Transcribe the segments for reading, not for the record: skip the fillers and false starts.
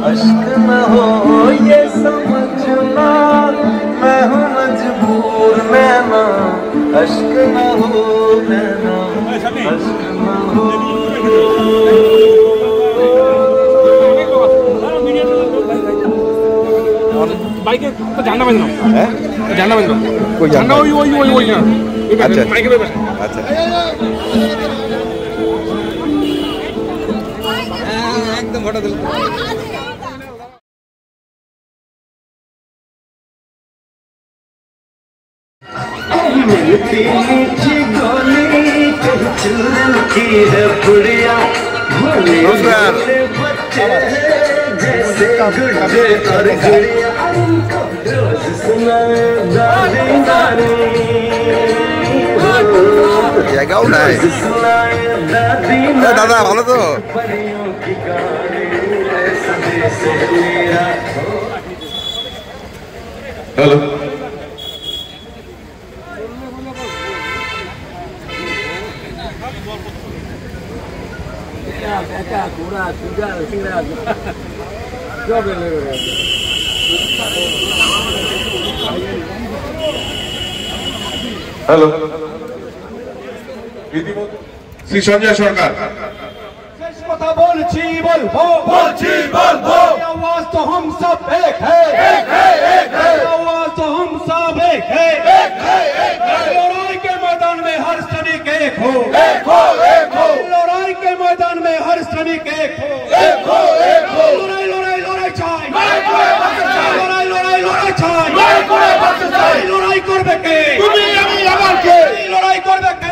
अश्क न हो ये समझना, मैं हूँ मजबूर नैना, अश्क न हो नैना, अश्क न हो। बाइक तो झंडा बंद है, झंडा बंद कोई झंडा वही ना। अच्छा बाइक पे बैठ। अच्छा एकदम फोटो दिल। मिलती मीठी गोली चलती है बुढ़िया, भोले भोले बच्चे जैसे गुड्डे और गुड़िया, रोज सुनाए गाने गाने, रोज सुनाए दादी दादा ভালো তো परियों की कहानी ऐसे जैसे मेरा। हेलो हेलो श्री संजय सरकार কথা বলছি বলবো, বলছি বলবো, आवाज तो हम सब एक है, एक है, एक है, आवाज तो हम सब एक है, एक है, एक है, लड़ाई के मैदान में हर सैनिक एक हो, एक हो, एक हो, लड़ाई के मैदान में हर सैनिक एक हो, एक हो, एक हो, लड़ाई लड़ाई लड़ाई चाই, लड़ाई लड़ाई लड़ाई চাই, লড়াই করবে কে? তুমি আমি আমার কে? লড়াই করবে কে?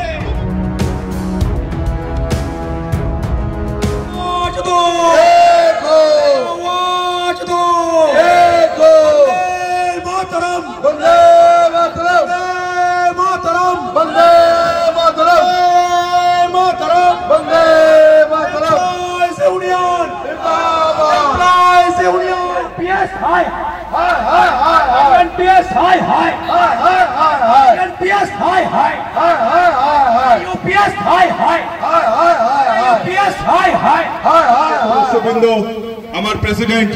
আমার প্রেসিডেন্ট,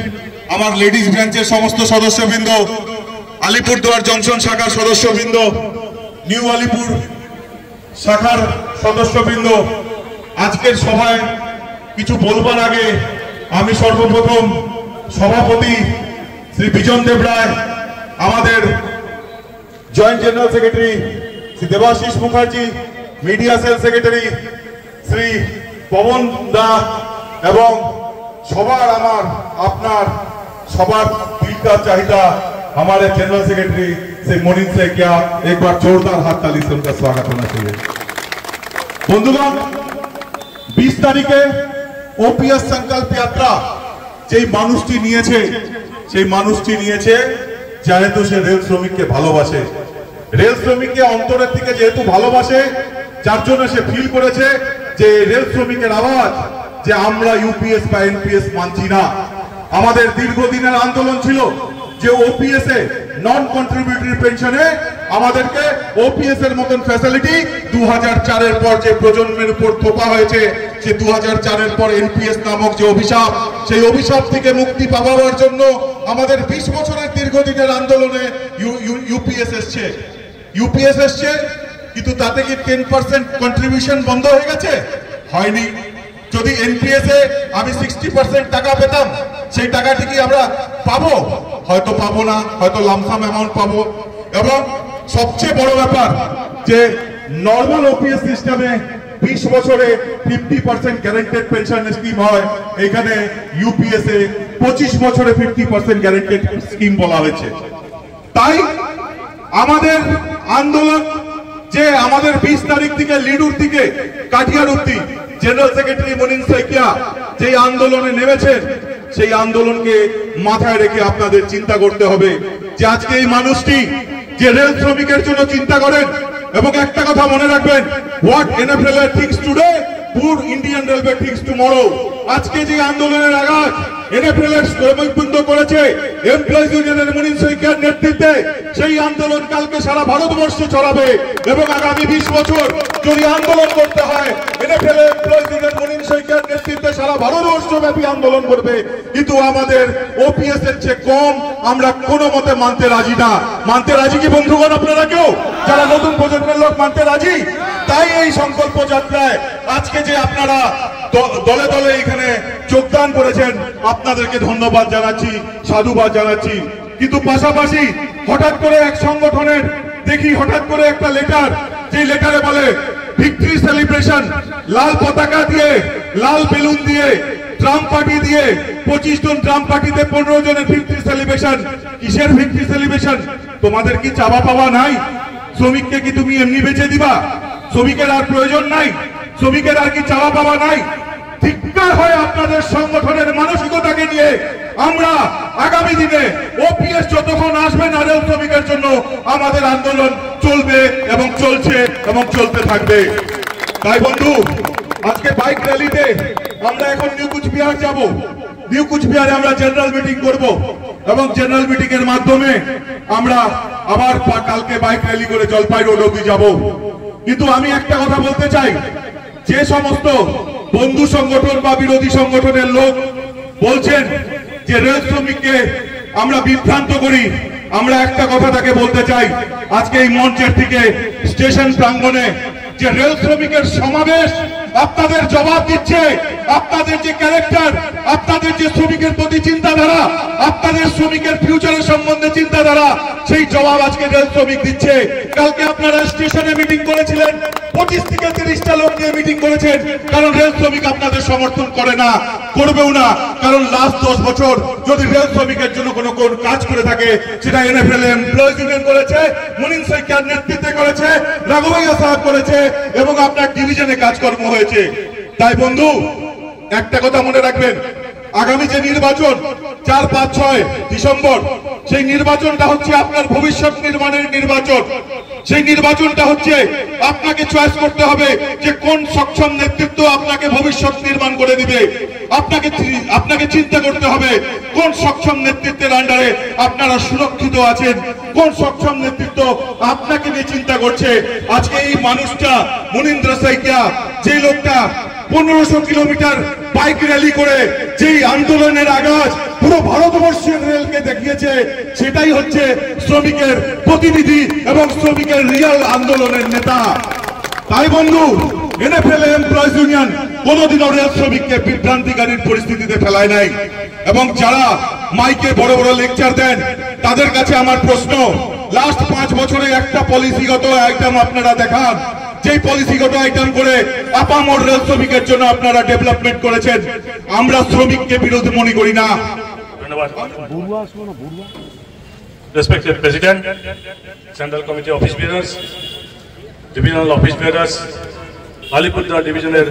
আমার লেডিজ ব্রাঞ্চের সমস্ত সদস্যবৃন্দ, আলিপুরদুয়ার জংশন শাখার সদস্যবৃন্দ, নিউ আলিপুর শাখার সদস্যবৃন্দ, আজকের সভায় কিছু বলবার আগে আমি সর্বপ্রথম সভাপতি শ্রী বিজন দেব রায়, আমাদের joint general secretary Shri Debashis Mukherjee, media cell secretary Shri Pawan da এবং সবার আমার আপনার সবার दिल का चाहिदा हमारे जनरल सेक्रेटरी से मोनिन से क्या एक बार जोरदार हाथ ताली से उनका स्वागत होना चाहिए। बंधुगण 20 तारीखे ओपीएस संकल्प यात्रा যেই মানুষটি নিয়েছে সেই মানুষটি নিয়েছে যেহেতু সে রেল শ্রমিককে ভালোবাসে, রেল শ্রমিককে অন্তরের থেকে যেহেতু ভালোবাসে, যার জন্য সে ফিল করেছে যে রেল শ্রমিকের আওয়াজ যে আমরা ইউপিএস বা এনপিএস মানছি না। আমাদের দীর্ঘদিনের আন্দোলন ছিল যে ওপিএস এ নন কন্ট্রিবিউটরি পেনশনে আমাদেরকে ওপিএস এর মতন ফ্যাসিলিটি 2004 এর পর যে প্রজন্মের উপর থোপা হয়েছে, যে 2004 এর পর এনপিএস নামক যে অভিশাপ, সেই অভিশাপ থেকে মুক্তি পাওয়ার জন্য আমাদের 20 বছরের দীর্ঘদিনের আন্দোলনে ইউপিএস এসছে, ইউপিএস এসছে। কিন্তু তাতে কি 10% কন্ট্রিবিউশন বন্ধ হয়ে গেছে? হয়নি। যদি এনপিএস এ আমি 60% টাকা পেতাম, সেই টাকাটি কি আমরা পাবো? হয়তো পাবো না, হয়তো লামসাম অ্যামাউন্ট পাবো। এবং সবচেয়ে বড় ব্যাপার যে নর্মাল ওপিএস সিস্টেমে 20 বছরে 50% গ্যারান্টেড পেনশন স্কিম হয়, এখানে ইউপিএস এ 25 বছরে 50% গ্যারান্টেড স্কিম বলা হয়েছে। তাই আমাদের আন্দোলন যে আমাদের 20 তারিখ থেকে লিডুর থেকে কাঠিয়ার অবধি জেনারেল সেক্রেটারি মনিন সাইকিয়া যে আন্দোলনে নেমেছেন, সেই আন্দোলনকে মাথায় রেখে আপনাদের চিন্তা করতে হবে যে আজকে এই মানুষটি যে রেল শ্রমিকের জন্য চিন্তা করেন। এবং একটা কথা মনে রাখবেন, what NFL things today poor Indian Railway thinks tomorrow. আজকে যে আন্দোলনের আগাজ এনএফএল-এর শ্রমিকবৃন্দ করেছে এমপ্লয়িজ ইউনিয়নের মুনিন শইকীয়ার নেতৃত্বে, সেই আন্দোলন কালকে সারা ভারতবর্ষে ছড়াবে এবং আগামী 20 বছর যদি আন্দোলন করতে হয় এনএফএল এমপ্লয়িজ ইউনিয়ন মুনিন শইকীয়ার নেতৃত্বে সারা ভারতবর্ষব্যাপী আন্দোলন করবে। কিন্তু আমাদের ওপিএস এর চেয়ে কম আমরা কোনো মতে মানতে রাজি না। মানতে রাজি কি বন্ধুগণ আপনারা কেউ? যারা নতুন প্রজন্মের লোক মানতে রাজি? তাই এই সংকল্প যাত্রায় আজকে যে আপনারা দলে দলে এখানে যোগদান করেছেন আপনাদেরকে ধন্যবাদ জানাচ্ছি, সাধুবাদ জানাচ্ছি। কিন্তু পাশাপাশি হঠাৎ করে এক সংগঠনের দেখি হঠাৎ করে একটা লেটার, যে লেটারে বলে ভিক্টরি সেলিব্রেশন, লাল পতাকা দিয়ে, লাল বেলুন দিয়ে, ট্রাম্প পার্টি দিয়ে 25 জন ট্রাম্প পার্টিতে 15 জনের ভিক্টরি সেলিব্রেশন। কিসের ভিক্টরি সেলিব্রেশন? তোমাদের কি চাওয়া পাওয়া নাই? শ্রমিককে কি তুমি এমনি বেচে দিবা? শ্রমিকের আর প্রয়োজন নাই? শ্রমিকের আর কি চাওয়া পাওয়া নাই? ধিক্কার হয় আপনাদের সংগঠনের মানসিকতাকে নিয়ে। আমরা আগামী দিনে ওপিএস যতক্ষণ আসবে না রেল শ্রমিকের জন্য আমাদের আন্দোলন চলবে এবং চলছে এবং চলতে থাকবে। তাই বন্ধু, আজকে বাইক র্যালিতে আমরা এখন নিউ কুচবিহার যাব। নিউ কুচবিহারে আমরা জেনারেল মিটিং করব এবং জেনারেল মিটিং এর মাধ্যমে আমরা আবার কালকে বাইক র্যালি করে জলপাই রোড অবধি যাব। কিন্তু আমি একটা কথা বলতে চাই, যে সমস্ত বন্ধু সংগঠন বা বিরোধী সংগঠনের লোক বলছেন যে রেল শ্রমিককে আমরা বিভ্রান্ত করি, আমরা একটা কথা তাকে বলতে চাই আজকে এই মঞ্চের থেকে স্টেশন প্রাঙ্গণে যে রেল শ্রমিকের সমাবেশ আপনাদের জবাব দিচ্ছে। আপনাদের যে ক্যারেক্টার, আপনাদের যে শ্রমিকের প্রতি চিন্তাধারা, আপনাদের শ্রমিকের ফিউচারের সম্বন্ধে চিন্তাধারা, সেই জবাব আজকে রেল শ্রমিক দিচ্ছে। কালকে আপনারা স্টেশনে মিটিং করেছিলেন, 25 থেকে 30টা লোক নিয়ে মিটিং করেছেন, কারণ রেল শ্রমিক আপনাদের সমর্থন করে না, করবেও না। কারণ লাস্ট 10 বছর যদি রেল শ্রমিকের জন্য কোনো কাজ করে থাকে সেটা এনএফএল এমপ্লয়িজ ইউনিয়ন করেছে, মুনিন শইকীয়ার নেতৃত্বে করেছে, রাঘবইয়া সাহেব করেছে এবং আপনার ডিভিশনে কাজকর্ম হয়েছে। তাই বন্ধু, একটা কথা মনে রাখবেন, আগামী যে নির্বাচন 4, 5, 6 ডিসেম্বর, সেই নির্বাচনটা হচ্ছে আপনার ভবিষ্যৎ নির্মাণের নির্বাচন। সেই নির্বাচনটা হচ্ছে আপনাকে চয়েস করতে হবে যে কোন সক্ষম নেতৃত্ব আপনাকে ভবিষ্যৎ নির্মাণ করে দিবে। আপনাকে চিন্তা করতে হবে কোন সক্ষম নেতৃত্বের আন্ডারে আপনারা সুরক্ষিত আছেন, কোন সক্ষম নেতৃত্ব আপনাকে নিয়ে চিন্তা করছে। আজকে এই মানুষটা মুনীন্দ্র শইকীয়া, যে লোকটা 1500 কিলোমিটার বাইক র্যালি করে যেই আন্দোলনের আগাজ পুরো ভারতবর্ষের রেলকে দেখিয়েছে, সেটাই হচ্ছে শ্রমিকের প্রতিনিধি এবং শ্রমিকের রিয়াল আন্দোলনের নেতা। তাই বন্ধু, এনএফএল এমপ্লয়িজ ইউনিয়ন কোনোদিনও রেল শ্রমিককে বিভ্রান্তিকারীর পরিস্থিতিতে ফেলায় নাই। এবং যারা মাইকে বড় বড় লেকচার দেন তাদের কাছে আমার প্রশ্ন, লাস্ট 5 বছরে একটা পলিসিগত আইটেম আপনারা দেখান, যে পলিসিগত আইটেম করে আপামর রেল শ্রমিকের জন্য আপনারা ডেভেলপমেন্ট করেছেন। আমরা শ্রমিককে বিরোধী মনে করি না। ধন্যবাদ। Respected President, Central Committee Office Bearers, Divisional Office Bearers, Alipurduar ডিভিশনের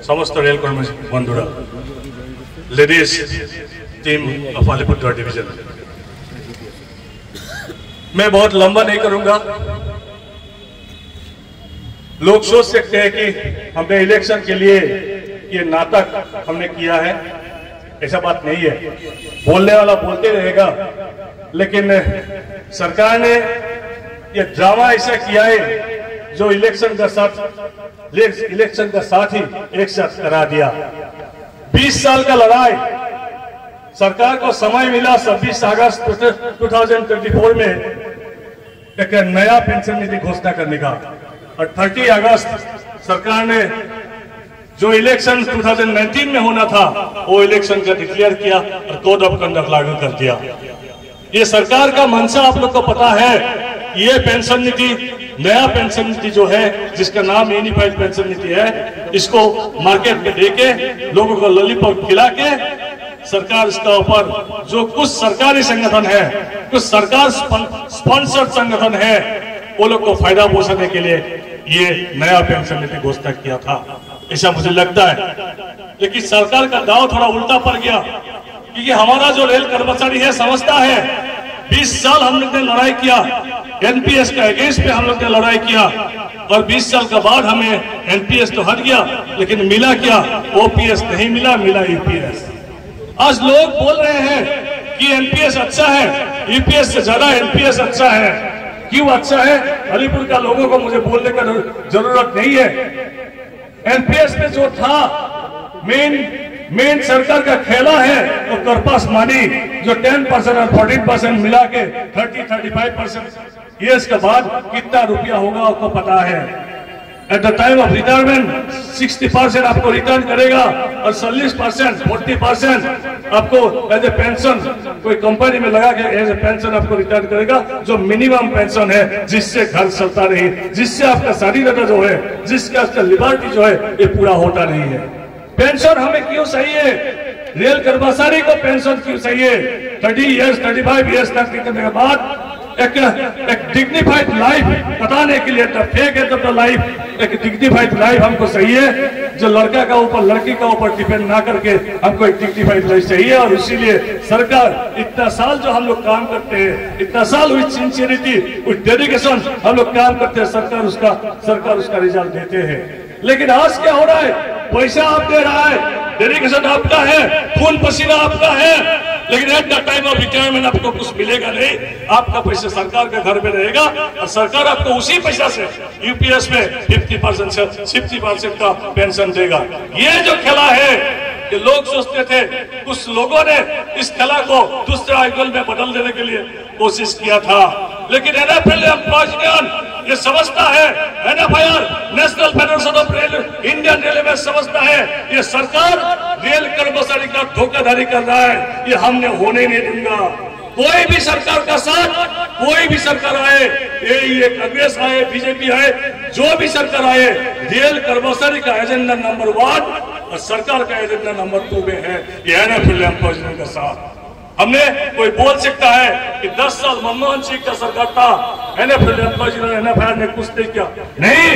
সমস্ত রেল কর্মী বন্ধুরা, ladies team of Alipurduar division, मैं बहुत लंबा नहीं करूंगा। लोग सोच सकते हैं कि हमने इलेक्शन के लिए ये नाटक हमने किया है, ऐसा बात नहीं है। बोलने वाला बोलते रहेगा, लेकिन सरकार ने ये ड्रामा ऐसा किया है जो इलेक्शन का साथ ही एक साथ करा दिया। 20 साल का लड़ाई, सरकार को समय मिला 26 अगस्त 2024 में एक नया पेंशन नीति घोषणा करने का, और 30 अगस्त सरकार ने जो इलेक्शन 2019 में होना था वो इलेक्शन का डिक्लेयर किया और कोड ऑफ कंडक्ट लागू कर दिया। ये सरकार का मंशा आप लोग को पता है। ये पेंशन नीति, नया पेंशन नीति जो है, जिसका नाम यूनिफाइड पेंशन नीति है, इसको मार्केट में देके लोगों को लॉलीपॉप खिला के सरकार इसका ऊपर जो कुछ सरकारी संगठन है, कुछ सरकार स्पॉन्सर्ड संगठन है, वो लोग को फायदा पहुंचाने के लिए ये नया पेंशन नीति घोषणा किया था, ऐसा मुझे लगता है। लेकिन सरकार का दाव थोड़ा उल्टा पड़ गया, क्योंकि हमारा जो रेल कर्मचारी है समझता है 20 साल हमने लड़ाई किया, एनपीएस का अगेंस्ट पे हम लोग ने लड़ाई किया और 20 साल के बाद हमें एनपीएस तो हट गया, लेकिन मिला क्या? ओपीएस नहीं मिला, मिला ईपीएस। आज लोग बोल रहे हैं कि एनपीएस अच्छा है, ईपीएस से ज्यादा एनपीएस अच्छा है। क्यों अच्छा है? अलीपुर का लोगों को मुझे बोलने का जरूरत नहीं है। एनपीएस में जो था मेन सरकार का खेला है तो करपास मानी जो 10% और 14% मिला के 30-35% ईयर्स के बाद कितना रुपया होगा आपको पता है। At the time of retirement 60% आपको रिटर्न करेगा और 40% आपको एज ए पेंशन कोई कंपनी में लगा के एज ए पेंशन आपको रिटर्न करेगा, जो मिनिमम पेंशन है जिससे घर चलता नहीं, जिससे आपका शारीरिक जो है, जिसका आपका लिबर्टी जो है ये पूरा होता नहीं है। पेंशन हमें क्यों चाहिए? रेल कर्मचारी को पेंशन क्यों चाहिए? 30 इयर्स 35 इयर्स तक करने के बाद एक डिग्निफाइड लाइफ बताने के लिए, फेक है तो लाइफ, एक डिग्निफाइड लाइफ हमको चाहिए, जो लड़का का ऊपर लड़की का ऊपर डिपेंड ना करके हमको एक डिग्निफाइड लाइफ चाहिए। और इसीलिए सरकार इतना साल जो हम लोग काम करते हैं, इतना साल विथ सिंसियरिटी विथ डेडिकेशन हम लोग काम करते हैं, सरकार उसका रिजल्ट देते हैं। लेकिन आज क्या हो रहा है? पैसा आप दे रहा है, डेडिकेशन आपका है, खून पसीना आपका है, लेकिन at the time of retirement आपको कुछ मिलेगा नहीं। आपका पैसा सरकार के घर में रहेगा और सरकार आपको उसी पैसा से यूपीएस में 50% से 60% का पेंशन देगा। ये जो खेला है कि लोग सोचते थे, कुछ लोगों ने इस खेला को दूसरा एंगल में बदल देने के लिए कोशिश किया था, लेकिन एनएफएल ये समझता है, NFIR national federation of Indian railway समझता है ये सरकार रेल कर्मचारी का धोखाधड़ी कर रहा है, ये हमने होने नहीं दूंगा। कोई भी सरकार का साथ, कोई भी सरकार आए, ये कांग्रेस आए, बीजेपी आए, जो भी सरकार आए, रेल कर्मचारी का एजेंडा नंबर 1 और सरकार का एजेंडा नंबर 2 में है ये एनएफएल एम्प्लॉयज का साथ। हमने कोई बोल सकता है कि 10 साल मनमोहन सिंह का सरकार था, एनएफएल एम्प्लॉयज एनएफआईआर ने कुछ नहीं किया। नहीं,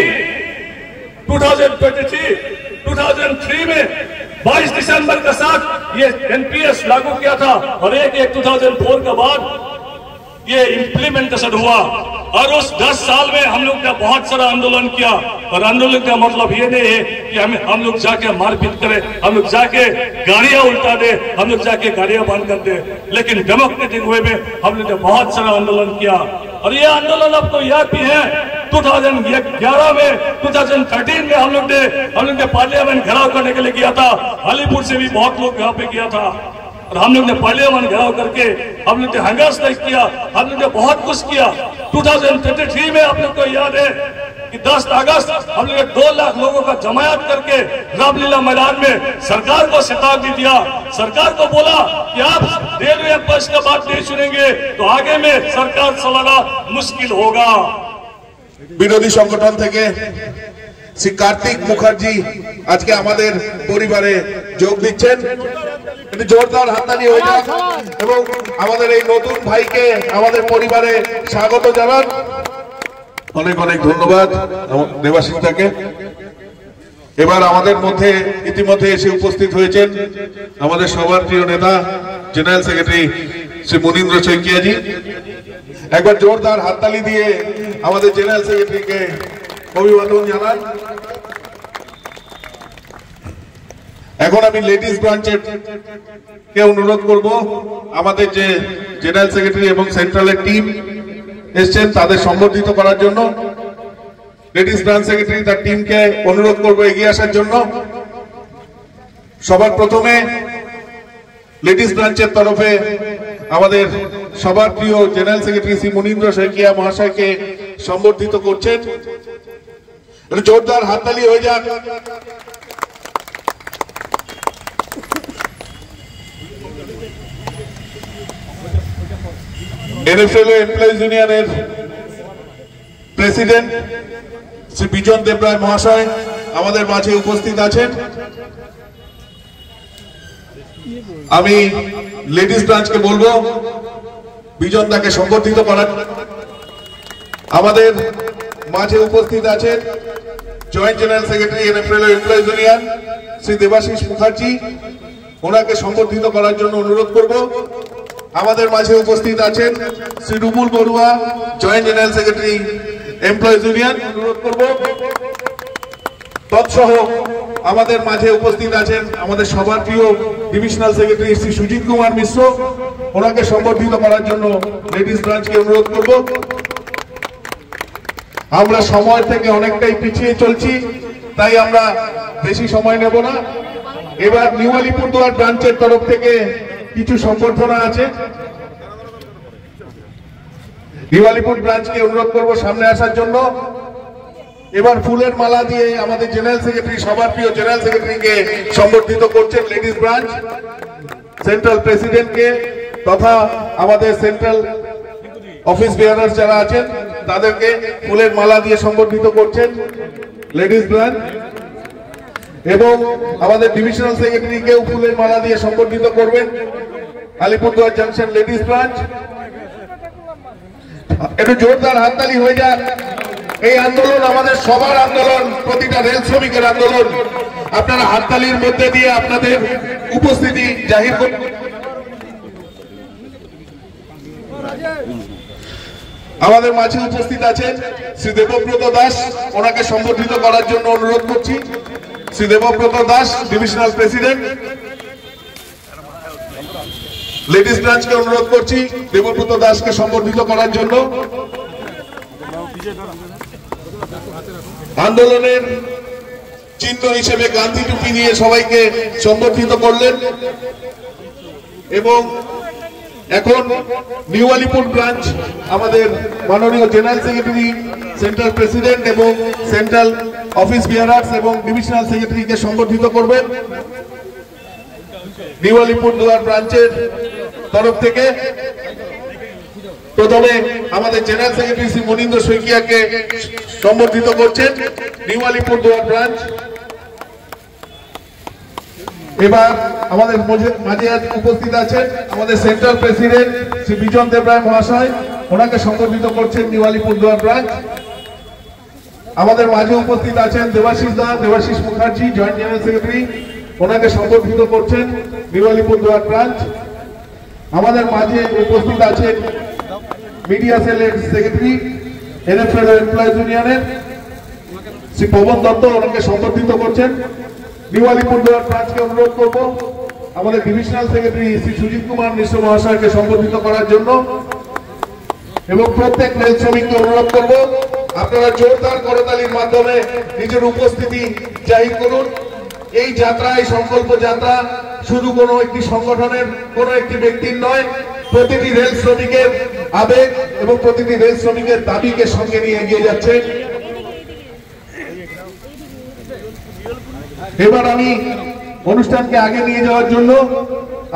2003 में 22 दिसंबर के साथ ये एनपीएस लागू किया था और एक 2004 के बाद ये इम्प्लीमेंटेशन हुआ। और उस 10 साल में हम लोग ने बहुत सारा आंदोलन किया, और आंदोलन का मतलब ये नहीं है कि हम लोग जाके मारपीट करें, हम लोग जाके गाड़ियां उल्टा दे, हम लोग जाके गाड़ियां बंद कर दे, लेकिन डेमोक्रेटिक वे में हम लोग ने बहुत सारा आंदोलन किया। और ये आंदोलन आपको याद भी है, 2011 में 2013 में हम लोग ने पार्लियामेंट घेराव करने के लिए किया था। अलीपुर से भी बहुत लोग यहाँ पे किया था और हम लोग ने पार्लियामेंट घेराव करके हम लोग ने हंगामा किया, हम लोग ने बहुत कुछ किया। 2023 में आप लोग को याद है कि 10 अगस्त हम लोग 2 लाख लोगों का जमायत करके रामलीला मैदान में सरकार को चेतावनी दिया, सरकार को बोला कि आप रेलवे एम्प्लॉयज का बात नहीं सुनेंगे तो आगे में सरकार चलाना मुश्किल होगा। বিরোধী সংগঠন থেকে শ্রী কার্তিক মুখার্জি আজকে আমাদের পরিবারে যোগ দিচ্ছেন, একটু জোরদার হাততালি হয়ে যাক এবং আমাদের এই নতুন ভাইকে আমাদের পরিবারে স্বাগত জানান। অনেক অনেক ধন্যবাদ দেবাশিসদাকে। এবার আমাদের মধ্যে ইতিমধ্যে এসে উপস্থিত হয়েছেন আমাদের সবার প্রিয় নেতা জেনারেল সেক্রেটারি শ্রী মনীন্দ্র শইকিয়াজি। একবার জোরদার হাততালি দিয়ে আমাদের জেনারেল সেক্রেটারিকে অভিবাদন জানান। এখন আমি লেডিস ব্রাঞ্চের কে অনুরোধ করব আমাদের যে জেনারেল সেক্রেটারি এবং সেন্ট্রালের টিম এসেছেন তাদের সম্বর্ধিত করার জন্য। লেডিস ব্রাঞ্চ সেক্রেটারি তার টিমকে অনুরোধ করব এগিয়ে আসার জন্য। সবার প্রথমে লেডিস ব্রাঞ্চের তরফে আমাদের সবার প্রিয় জেনারেল সেক্রেটারি শ্রী মনীন্দ্র শইকিয়া মহাশয়কে সম্বর্ধিত করছেন। জোরদার হাততালি হয়ে যাক। এনএফএল এমপ্লয়িজ ইউনিয়নের প্রেসিডেন্ট শ্রী বিজন দেবরায় মহাশয় আমাদের মাঝে উপস্থিত আছেন। আমি লেডিস ব্রাঞ্চকে বলবো বিজন দাকে সম্বর্ধিত করার। আমাদের মাঝে উপস্থিত আছেন joint general secretary NFL employees union Shri Debashis Mukherjee, ওনাকে সম্বর্ধিত করার জন্য অনুরোধ করব। আমাদের মাঝে উপস্থিত আছেন Shri Rubul Barua, joint general secretary employees union. অনুরোধ করব তৎসহ আমাদের মাঝে উপস্থিত আছেন আমাদের সবার প্রিয় ডিভিশনাল সেক্রেটারি শ্রী সুজিত কুমার মিশ্র, ওনাকে সম্বর্ধিত করার জন্য লেডিস ব্রাঞ্চকে অনুরোধ করব। আমরা সময় থেকে অনেকটাই পিছিয়ে চলছি, তাই আমরা বেশি সময় নেব না। এবার নিউ আলিপুরদুয়ার ব্রাঞ্চের তরফ থেকে কিছু সম্বর্ধনা আছে। নিউ আলিপুর ব্রাঞ্চকে অনুরোধ করব সামনে আসার জন্য। এবার ফুলের মালা দিয়ে আমাদের জেনারেল সেক্রেটারি, সবার প্রিয় জেনারেল সেক্রেটারিকে সম্বর্ধিত করছেন লেডিস ব্রাঞ্চ। সেন্ট্রাল প্রেসিডেন্টকে তথা আমাদের সেন্ট্রাল অফিস বেয়ারার্স যারা আছেন তাদেরকে ফুলের মালা দিয়ে সম্বর্ধিত করছেন লেডিস ব্রাঞ্চ, এবং আমাদের ডিভিশনাল সেক্রেটারিকেও ফুলের মালা দিয়ে সম্বর্ধিত করবেন আলিপুরদুয়ার জাংশন লেডিস ব্রাঞ্চ। একটু জোরদার হাততালি হয়ে যাক। এই আন্দোলন আমাদের সবার আন্দোলন, প্রতিটা রেল শ্রমিকের আন্দোলন। আপনারা হাততালির মধ্যে দিয়ে আপনাদের উপস্থিতি জাহির করুন। আমাদের মাঝে উপস্থিত আছেন শ্রী দেবব্রত দাস, ওনাকে সম্বর্ধিত করার জন্য অনুরোধ করছি। Shri Debabrata Das, divisional president. Ladies ব্রাঞ্চকে অনুরোধ করছি দেবব্রত দাসকে সম্বর্ধিত করার জন্য। আন্দোলনের চিহ্ন হিসেবে গান্ধী টুপি দিয়ে সবাইকে সম্বর্ধিত করলেন। এবং এখন নিউ আলিপুর ব্রাঞ্চ আমাদের মাননীয় জেনারেল সেক্রেটারি, সেন্ট্রাল প্রেসিডেন্ট এবং সেন্ট্রাল অফিস বিয়ারার্স এবং ডিভিশনাল সেক্রেটারিকে সম্বর্ধিত করবেন নিউ আলিপুরদুয়ার ব্রাঞ্চের তরফ থেকে। প্রথমে আমাদের জেনারেল সেক্রেটারি শ্রী মনীন্দ্র শইকিয়াকে সম্বর্ধিত করছেন নিউ আলিপুরদুয়ার ব্রাঞ্চ। এবার আমাদের মাঝে উপস্থিত আছেন আমাদের সেন্ট্রাল প্রেসিডেন্ট শ্রী বিজন দেবরায় মহাশয়, ওনাকে সম্বর্ধিত করছেন নিউ আলিপুরদুয়ার ব্রাঞ্চ। আমাদের মাঝে উপস্থিত আছেন Debashis Mukherjee, joint general secretary, ওনাকে সম্বর্ধিত করছেন নিউ আলিপুরদুয়ার ব্রাঞ্চ। আমাদের মাঝে উপস্থিত আছেন মিডিয়া সেলের সেক্রেটারি এনএফএল এমপ্লয়িজ ইউনিয়নের শ্রী পবন দত্ত, ওনাকে সম্বর্ধিত করছেন নিউ আলিপুরদুয়ার ব্রাঞ্চকে। অনুরোধ করব আমাদের ডিভিশনাল সেক্রেটারি শ্রী সুজিত কুমার মিশ্র মহাশয়কে সম্বর্ধিত করার জন্য। এবং প্রত্যেক রেল শ্রমিককে অনুরোধ করব আপনারা জোরদার করতালির মাধ্যমে নিজের উপস্থিতি জাহির করুন। এই যাত্রা, এই সংকল্প যাত্রা শুধু কোনো একটি সংগঠনের, কোনো একটি ব্যক্তির নয়, প্রতিটি রেল শ্রমিকের আবেগ এবং প্রতিটি রেল শ্রমিকের দাবিকে সঙ্গে নিয়ে এগিয়ে যাচ্ছে। এবার আমি অনুষ্ঠানকে আগে নিয়ে যাওয়ার জন্য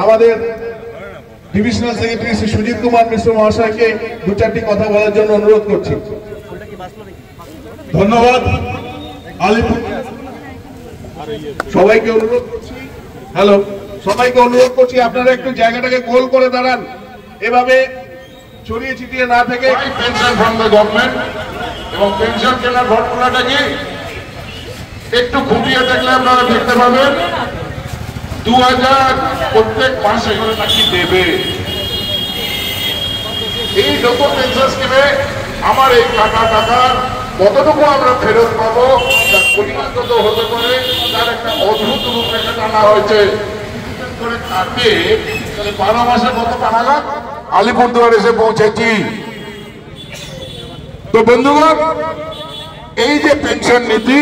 আমাদের ডিভিশনাল সেক্রেটারি শ্রী সুজিত কুমার মিশ্র মহাশয়কে দু চারটি কথা বলার জন্য অনুরোধ করছি। ধন্যবাদ। আলিপুর সবাইকে অনুরোধ করছি, সবাইকে অনুরোধ করছি আপনারা একটু জায়গাটাকে গোল করে দাঁড়ান, এভাবে ছড়িয়ে ছিটিয়ে না থেকে। পেনশন ফান্ড গভর্নমেন্ট এবং পেনশন কেনার ফর্মুলাটা কি একটু খুঁটিয়ে দেখলে আপনারা দেখতে পাবেন 2000 প্রত্যেক মাসে নাকি দেবে। এই লোক পেনশন স্কিমে আমার এই টাকা কতটুকু আমরা ফেরত পাবো তার পরিমাণ কত হতে পারে তার একটা অদ্ভুত রূপরেখা টানা হয়েছে। 12 মাসে কত টাকা আলিপুরদুয়ার এসে পৌঁছেছি। তো বন্ধুগণ, এই যে পেনশন নীতি,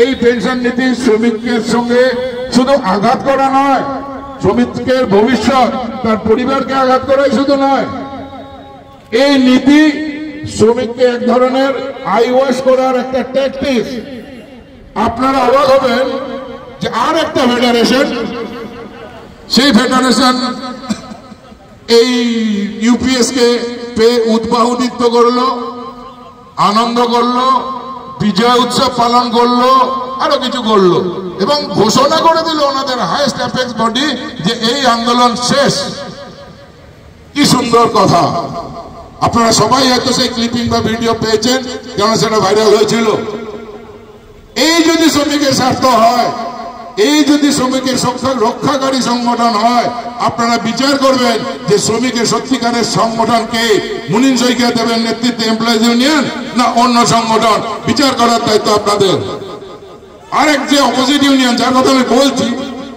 এই পেনশন নীতি শ্রমিকের সঙ্গে শুধু আঘাত করা নয়, শ্রমিকের ভবিষ্যৎ, তার পরিবারকে আঘাত করাই শুধু নয়, এই নীতি শ্রমিককে এক ধরনের আই ওয়াশ করার একটা ট্যাকটিক্স। আপনারা অবাক হবেন যে আর একটা ফেডারেশন, সেই ফেডারেশন এই ইউপিএস কে পেয়ে উদ্বাহনিত্য করলো, আনন্দ করলো, বিজয় উৎসব পালন করলো, আরো কিছু করলো এবং ঘোষণা করে দিল ওনাদের হাইয়েস্ট অ্যাপেক্স বডি যে এই আন্দোলন শেষ। কি সুন্দর কথা! আপনারা সবাই হয়তো সেই ক্লিপিং বা ভিডিও পেয়েছেন, কেন সেটা ভাইরাল হয়েছিল। এই যদি শ্রমিকের স্বার্থ হয় এই যদি শ্রমিকের রক্ষাকারী সংগঠন হয়, আপনারা বিচার করবেন যে শ্রমিকের সত্যিকারের সংগঠনকে মুনিন শইকিয়া দেবের নেতৃত্বে এমপ্লয়িজ ইউনিয়ন না অন্য সংগঠন, বিচার করার দায়িত্ব আপনাদের। আরেক যে অপোজিট ইউনিয়ন যার কথা আমি বলছি,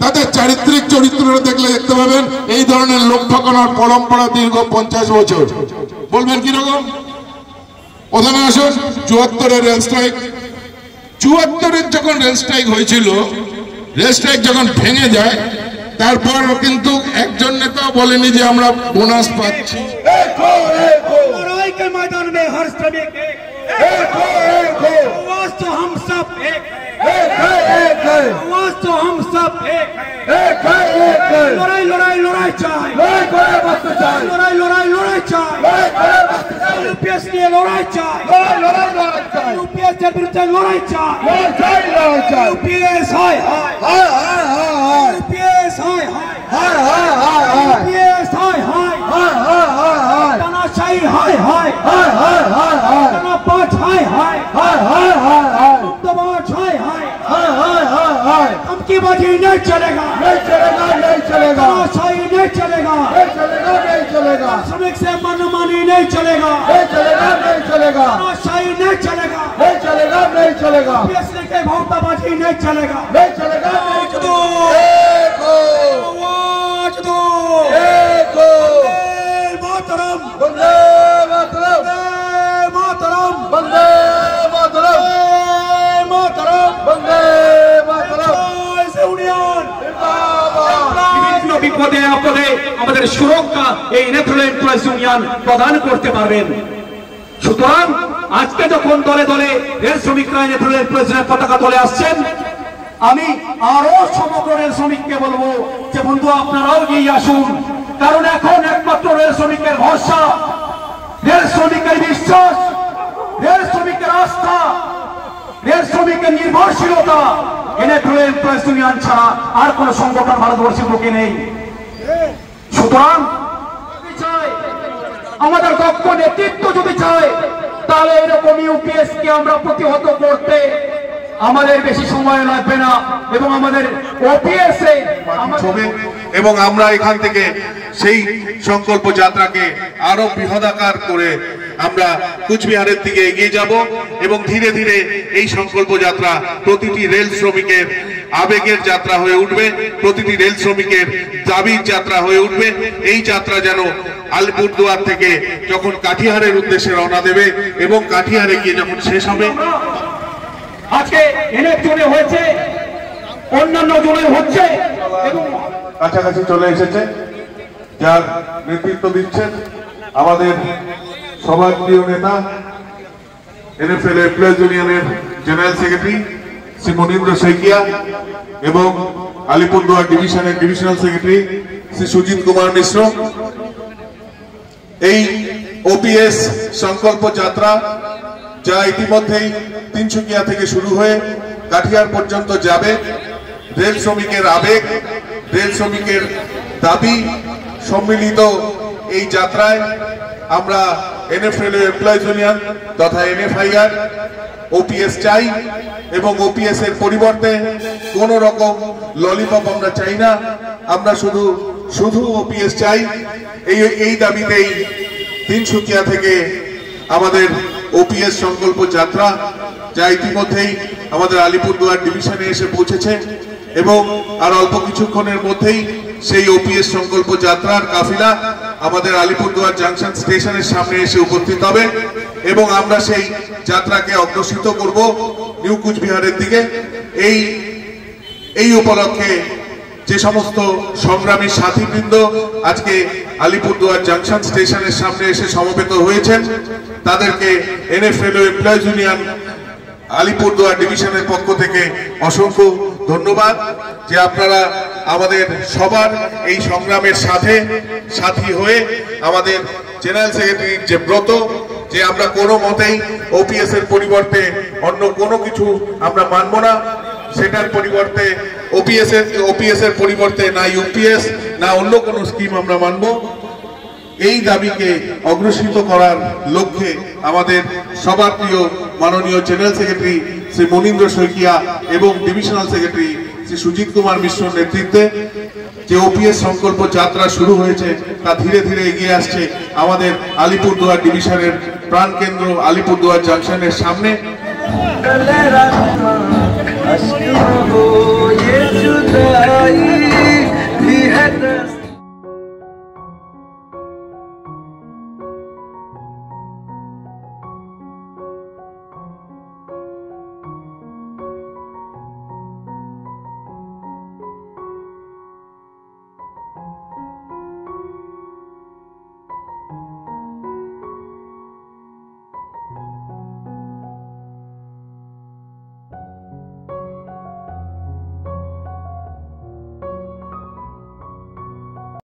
তাদের চারিত্রিক চরিত্রটা দেখলে দেখতে পাবেন এই ধরনের লোক ঠকানোর পরম্পরা দীর্ঘ 50 বছর। বলবেন কিরকম? প্রথমে আসুন 74-এর রেল স্ট্রাইক। 74-এর যখন রেল স্ট্রাইক হয়েছিল, রেল স্ট্রাইক যখন ভেঙে যায়, তারপর কিন্তু একজন নেতা বলেনি যে আমরা বোনাস পাচ্ছি। लड़ाई के मैदान में हर श्रमिक आवाज तो हम सब एक है, आवाज तो हम सब एक है। लड़ाई लड़ाई लड़ाई चाहे, लड़ाई लड़ाई लड़ाई चाहे, यूपीएस के लड़ाई चाहे, यूपीएस के विरुद्ध लड़ाई चाहे, यूपीएस हाय हाय, यूपीएस हाय हाय, यूपीएस हाय हाय, तानाशाही हाय हाय, तानापाठ हाय हाय, दबाव हाय हाय, धमकीबाजी नहीं चलेगा, तानाशाही नहीं चलेगा, श्रमिक से मनमानी नहीं चलेगा, तानाशाही नहीं चलेगा, फैसले के भावताबाजी नहीं चलेगा, आवाज दो, मातरम, वंदे मातरम, वंदे मातरम, वंदे मातरम, ইউনিয়ন বিভিন্ন বিপদে আপদে আমাদের সুরক্ষা এই ন্যাশনাল এমপ্লয়িজ ইউনিয়ন প্রদান করতে পারবেন। সুতরাং আজকে যখন দলে দলে রেল শ্রমিকরা ন্যাশনাল এমপ্লয়িজের পতাকা তুলে আসছেন, আমি আরো সমগ্র রেল শ্রমিককে বলবো যে বন্ধু আপনারাও এগিয়ে আসুন, কারণ এখন একমাত্র রেল শ্রমিকের ভরসা, রেল শ্রমিকের বিশ্বাস, রেল শ্রমিকের আস্থা, রেল শ্রমিকের নির্ভরশীলতা ন্যাশনাল এমপ্লয়িজ ইউনিয়ন ছাড়া আর কোন সংগঠন ভারতবর্ষের বুকে নেই। সুতরাং আমাদের দক্ষ নেতৃত্ব যদি চায়, তাহলে এরকম ইউপিএস কে আমরা প্রতিহত করতে আমাদের বেশি সময় লাগবে না, এবং আমাদের ওপিএস এবং আমরা এখান থেকে সেই সংকল্প যাত্রাকে আরো বৃহদাকার করে আমরা কুচবিহারের দিকে এগিয়ে যাব, এবং ধীরে ধীরে এই সংকল্প যাত্রা প্রতিটি রেল শ্রমিকের আবেগের যাত্রা হয়ে উঠবে, প্রতিটি রেল শ্রমিকের দাবির যাত্রা হয়ে উঠবে। এই যাত্রা যেন আলিপুরদুয়ার থেকে যখন কাঠিহারের উদ্দেশ্যে রওনা দেবে এবং কাঠিহারে গিয়ে যখন শেষ হবে, আজকে এনএফ জোনে হয়েছে, অন্যান্য জোনে হচ্ছে এবং কাছাকাছি চলে এসেছে, যার নেতৃত্ব দিচ্ছেন আমাদের সবার প্রিয় নেতা এনএফএল এমপ্লয়িজ ইউনিয়নের জেনারেল সেক্রেটারি শ্রী মনীন্দ্র শইকিয়া এবং আলিপুরদুয়ার ডিভিশনের ডিভিশনাল সেক্রেটারি শ্রী সুজিত কুমার মিশ্র। এই ওপিএস সংকল্প যাত্রা যা ইতিমধ্যেই তিনসুকিয়া থেকে শুরু হয়ে কাঠিয়ার পর্যন্ত যাবে, রেল শ্রমিকের আবেগ, রেল শ্রমিকের দাবি সম্মিলিত এই যাত্রায় আমরা এনএফএল এমপ্লয়িজ ইউনিয়ন তথা এনএফআইআর ওপিএস চাই, এবং ওপিএস এর পরিবর্তে কোন রকম ললিপপ আমরা চাই না, আমরা শুধু ওপিএস চাই। এই দাবিতেই তিনসুকিয়া থেকে আমাদের ওপিএস সংকল্প যাত্রা, যা ইতিমধ্যেই আমাদের আলিপুরদুয়ার ডিভিশনে এসে পৌঁছেছে, এবং আর অল্প কিছুক্ষণের মধ্যেই সেই ওপিএস সংকল্প যাত্রার কাফিলা আমাদের আলিপুরদুয়ার জাংশন স্টেশনের সামনে এসে উপস্থিত হবে, এবং আমরা সেই যাত্রাকে অগ্রসিত করব নিউ কুচবিহারের দিকে। এই উপলক্ষে যে সমস্ত সংগ্রামী সাথীবৃন্দ আজকে আলিপুরদুয়ার জাংশন স্টেশনের সামনে এসে সমবেত হয়েছেন, তাদেরকে এনএফএল এমপ্লয়িজ ইউনিয়ন আলিপুরদুয়ার ডিভিশনের পক্ষ থেকে অসংখ্য ধন্যবাদ যে আপনারা আমাদের সবার এই সংগ্রামের সাথী হয়ে আমাদের জেনারেল সেক্রেটারির যে ব্রত, যে আমরা কোনো মতেই ওপিএস এর পরিবর্তে অন্য কোনো কিছু আমরা মানব না, সেটার পরিবর্তে ওপিএস এর পরিবর্তে না ইউপিএস না অন্য কোনো স্কিম আমরা মানব, এই দাবিকে অগ্রসিত করার লক্ষ্যে আমাদের সবার প্রিয় মাননীয় জেনারেল সেক্রেটারি শ্রী মনীন্দ্র শইকিয়া এবং ডিভিশনাল সেক্রেটারি শ্রী সুজিত কুমার মিশ্রর নেতৃত্বে যে ওপিএস সংকল্প যাত্রা শুরু হয়েছে তা ধীরে ধীরে এগিয়ে আসছে আমাদের আলিপুরদুয়ার ডিভিশনের প্রাণকেন্দ্র আলিপুরদুয়ার জংশনের সামনে।